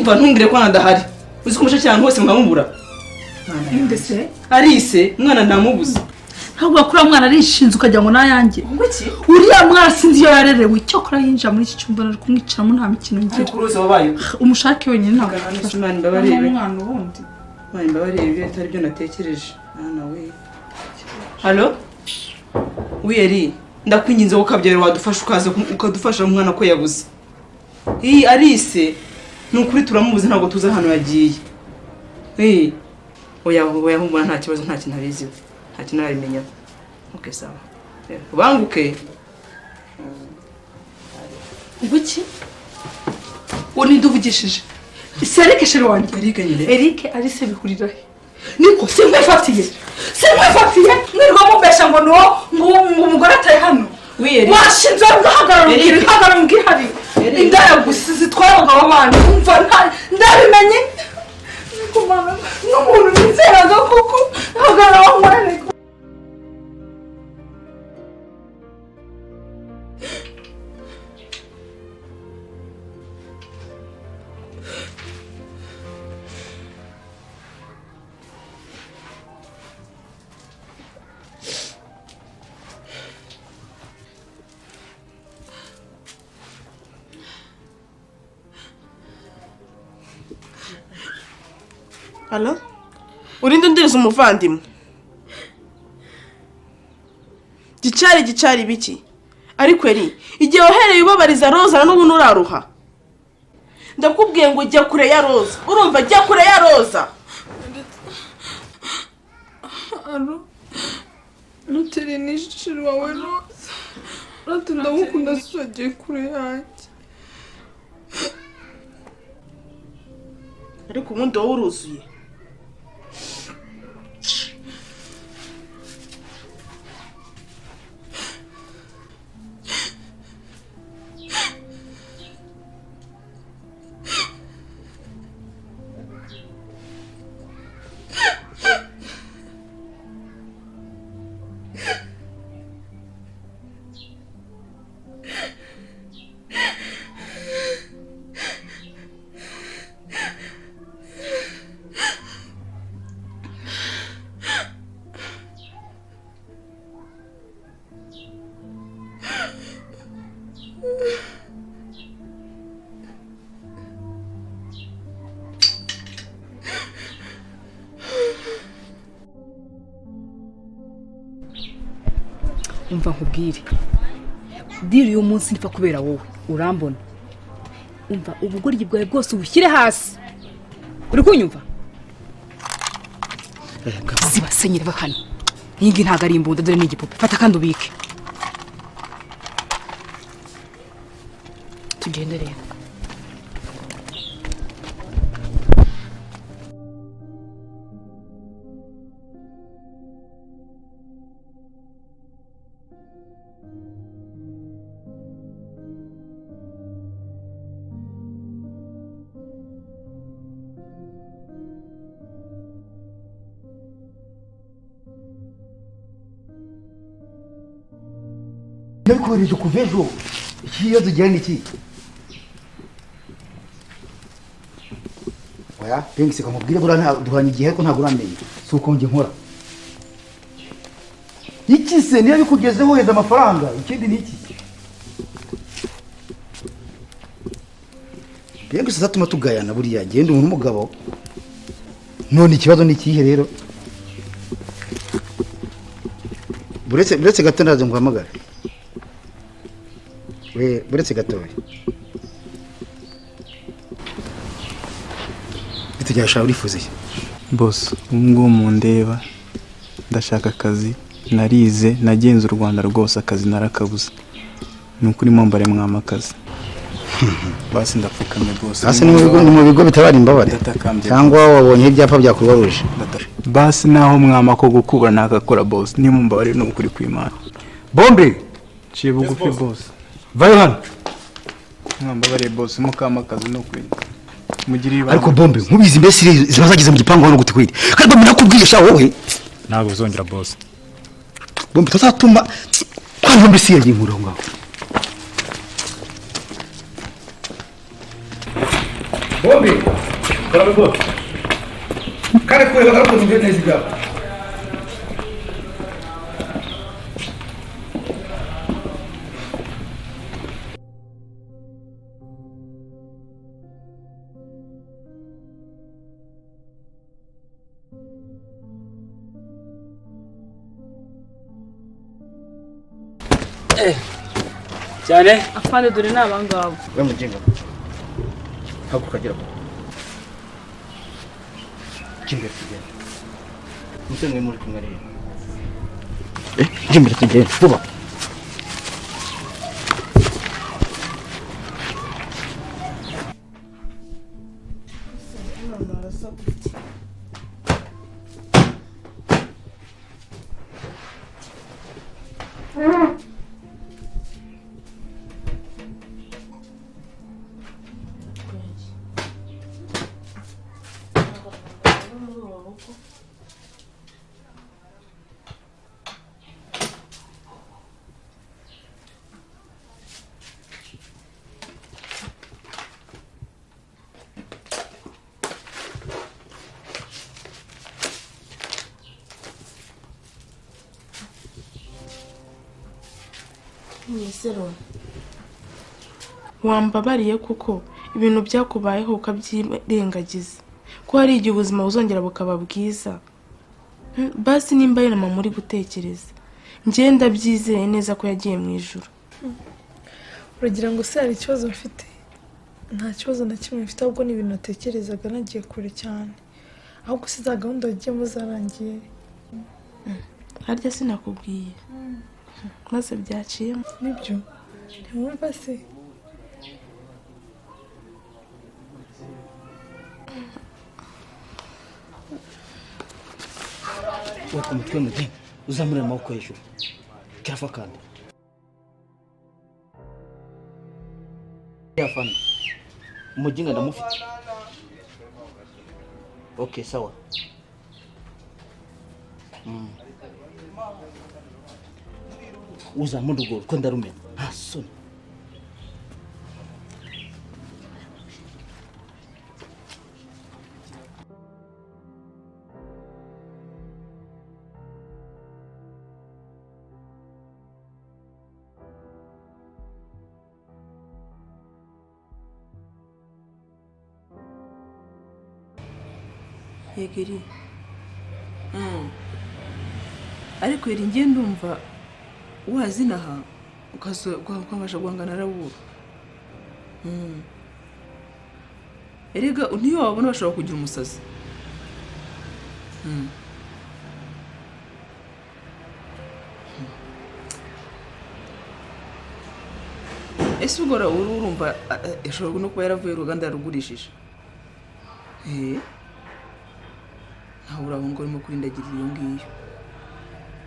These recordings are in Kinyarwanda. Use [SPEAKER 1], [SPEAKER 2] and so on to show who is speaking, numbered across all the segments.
[SPEAKER 1] umva ntumbire ko ndahari uzi ko mushaka cyane hose mwamubura
[SPEAKER 2] ndetse
[SPEAKER 1] arise mwana ndamubuza
[SPEAKER 2] ntabwo akura mwana arishinze ukajya ngo nayange
[SPEAKER 1] ngwiki
[SPEAKER 2] uriya mwana sinzi iyo yarerewe icyo kora yinjira muri iki cyumba ari kumwicaramo nta mikino ngiye
[SPEAKER 1] kuruza wabaye
[SPEAKER 2] umushake wenyine ntabwo
[SPEAKER 1] Imana babarebe
[SPEAKER 2] umwana ubundi
[SPEAKER 1] Imana babarebe atari byo natekereje nawe Hallo Wiyeri ndakwinginze ko kabyere wadufasha ukaza ukadufasha umwana ko yabuze arise nukuri turamubuze ntabwo tuza hano yagiye oya humura nta kibazo nta kintu abiziho nta kintu arimenya okay sawa ubanguke
[SPEAKER 2] ngwiki uni nduvugishije Eric sheri wanjye Eric arise bihurira he niko simwefatiye mwirwa mubesha ngo no umugore ataye hano washinze ngahagarara mbwihari indaya gusize twaraga abana umva ndabimenye kumana n'umuntu nizeraga kuko hagarara wamwana
[SPEAKER 3] Halo? Urinde ndiriza umuvandimwe. Gicari biki? Ariko eri, igihe wahereye ubabariza Rosa n'ubu nuraruha. Ndakubwiye ngo ujya kure ya Rosa. Urumva jya kure ya Rosa.
[SPEAKER 2] Alo. Nuteri nishiri wawe Rosa. Ratunda ukunda sije kure yanjye.
[SPEAKER 3] Ariko ubundi wowe uruzuye.
[SPEAKER 4] umva nkubwire diri uyu munsi nipfa kubera wowe urambona umva ubugoryi bwawe bwose ubushyire hasi uri kunyumva zibasenyere bakana yingi ntago ari imbunda dore n'igipupe fata kandi ubike tugende rero
[SPEAKER 5] Nabikoreje kuva ejo ikibazo gihari iki oya pengise kamubwire bura duhanye igihe ko ntago uramenye suko nge nkora iki se niyo bikugezeho heza amafaranga ikindi ni iki pengise zatuma tugayana buriya genda umuntu umugabo none ikibazo ni ikihe rero buretse gato ndaje nguhamagara buretse gatoya bitujyasha urifuze
[SPEAKER 6] boss ubungubu mundeba ndashaka akazi narize nagenze u Rwanda rwose akazi narakabuze nukuri mombare mwamakazi basi ndapfukamye boss
[SPEAKER 5] hasi mu bigo bitabara imbabare cyangwa wabonye ibyapa bya Croix Rouge
[SPEAKER 6] basi naho mwamako gukubura nakakora boss ni mumbare n'ukuri kw'Imana
[SPEAKER 5] bombe
[SPEAKER 6] ciye bugufi boss
[SPEAKER 5] vayo hano
[SPEAKER 6] mwambabare boss mukamakazi n'ukuri mugiri ibanga
[SPEAKER 5] ariko bombe nkubizi mbese zibazagize mu gipango hano gutikwiri kandi bombe nakubwiye sha wowe
[SPEAKER 6] ntabwo uzongera boss
[SPEAKER 5] bombe tuzatuma kwa bombe si yagiye nkuru ngaho bombi kora bose kare kure bagaruka mu neza byabo
[SPEAKER 6] cyane
[SPEAKER 2] afande dore nabangabo
[SPEAKER 5] we mujinga hapo kagera kimbe tugenda musemwe muri kumwe rero kimbe tugenda vuba
[SPEAKER 3] Misero wambabariye kuko ibintu byakubayeho ukabyirengagiza ko hari igihe ubuzima buzongera bukaba bwiza basi nimba ari mama muri gutekereza ngenda byizeye neza ko yagiye mu ijuru
[SPEAKER 2] uragira ngo se hari ikibazo mfite nta kibazo na kimwe mfite ahubwo ni ibintu natekerezaga nagiye kure cyane ahubwo si za gahunda wagiyemo zarangiye
[SPEAKER 3] harya sinakubwiye maze byaciyemo
[SPEAKER 2] nibyo ntiwumva se
[SPEAKER 5] wako mutwe mujinga uzamure amaboko hejuru Kieffa kandi yafana mujinga ndamufite okay sawa uzamure urwo ko ndarumenya nta soni
[SPEAKER 1] yegeri ariko iri ngiye ndumva wazinaha ukabasha guhangana arabura erega niyo wabona bashobora kugira umusazi ese ugora urumva ashobora no kuba yaravuye uruganda yarugurishije ntawe urabona ngo urimo kurindagirira iyo ngiyo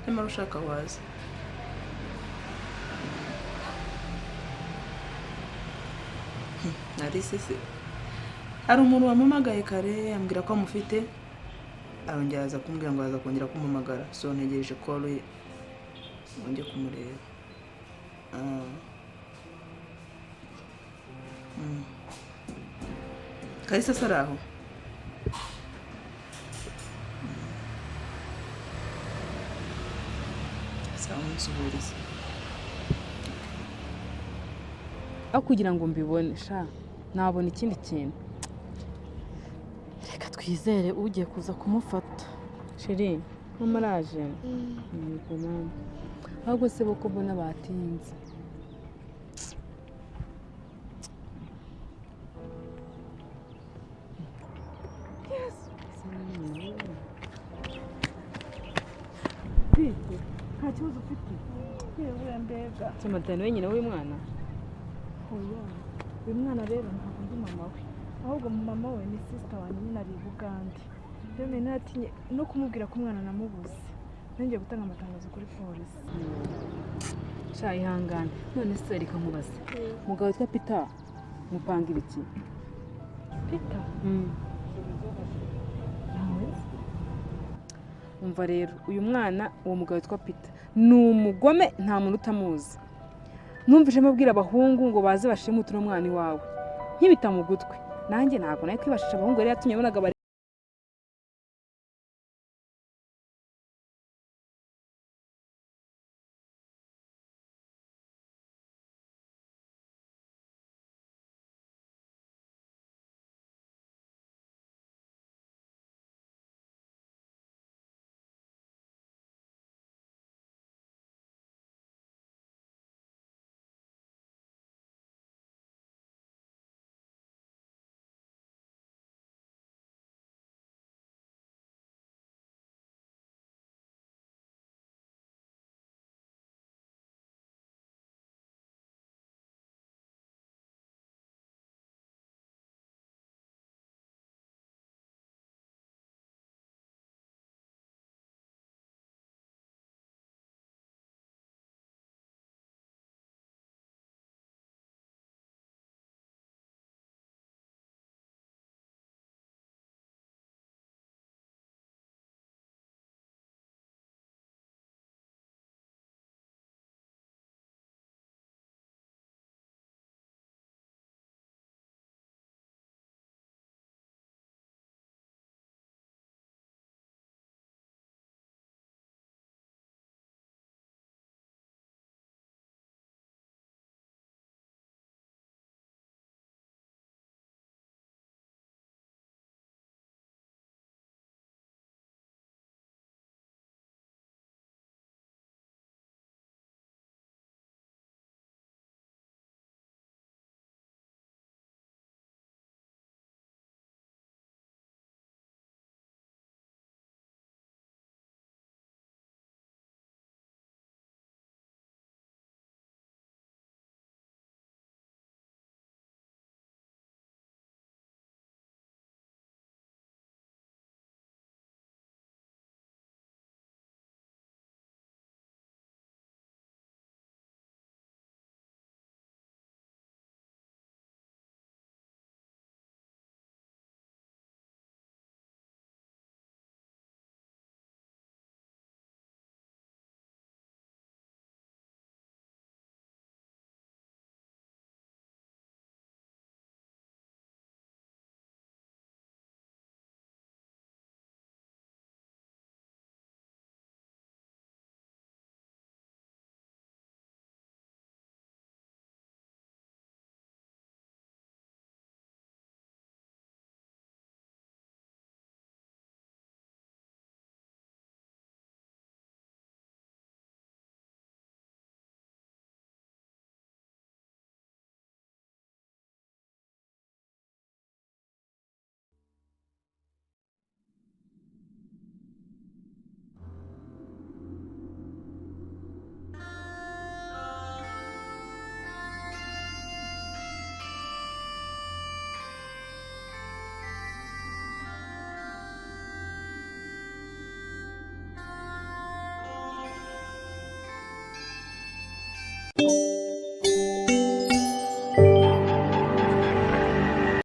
[SPEAKER 1] nyamara ushaka waza narise se hari umuntu wamamagaye kare ambwira ko amufite arongera aza kumbwira ngo aza kongera kumamagara so ntegereje call ye njye kumureba Kalisa saraho samusuhuriza
[SPEAKER 4] aho kugira ngo mbibone sha nabona ikindi kintu
[SPEAKER 7] reka twizere ugiye kuza kumufata
[SPEAKER 4] sheri mama araje yego mama ahubwo se boko mbona batinze
[SPEAKER 2] nta kibazo ufite yewe mbega
[SPEAKER 4] Samatani wenyine w'umwana
[SPEAKER 2] oya uyu mwana rero ntabwo ndi mama we ahubwo mama we ni sister wanjye nyine ari Bugande rero nari natinye no kumubwira ko umwana namubuze nongeye gutanga amatangazo kuri polisi
[SPEAKER 4] sha ihangane none se reka nkubaze umugabo witwa Peter mupangira iki
[SPEAKER 2] Peter
[SPEAKER 4] umva rero uyu mwana uwo mugabo witwa Peter ni umugome nta muntu utamuzi numvije mubwira abahungu ngo baze bashimute no mwana iwawe nkibita mu gutwi
[SPEAKER 2] nanjye ntabwo nawe kwibashisha abahungu yari yatumye bonaga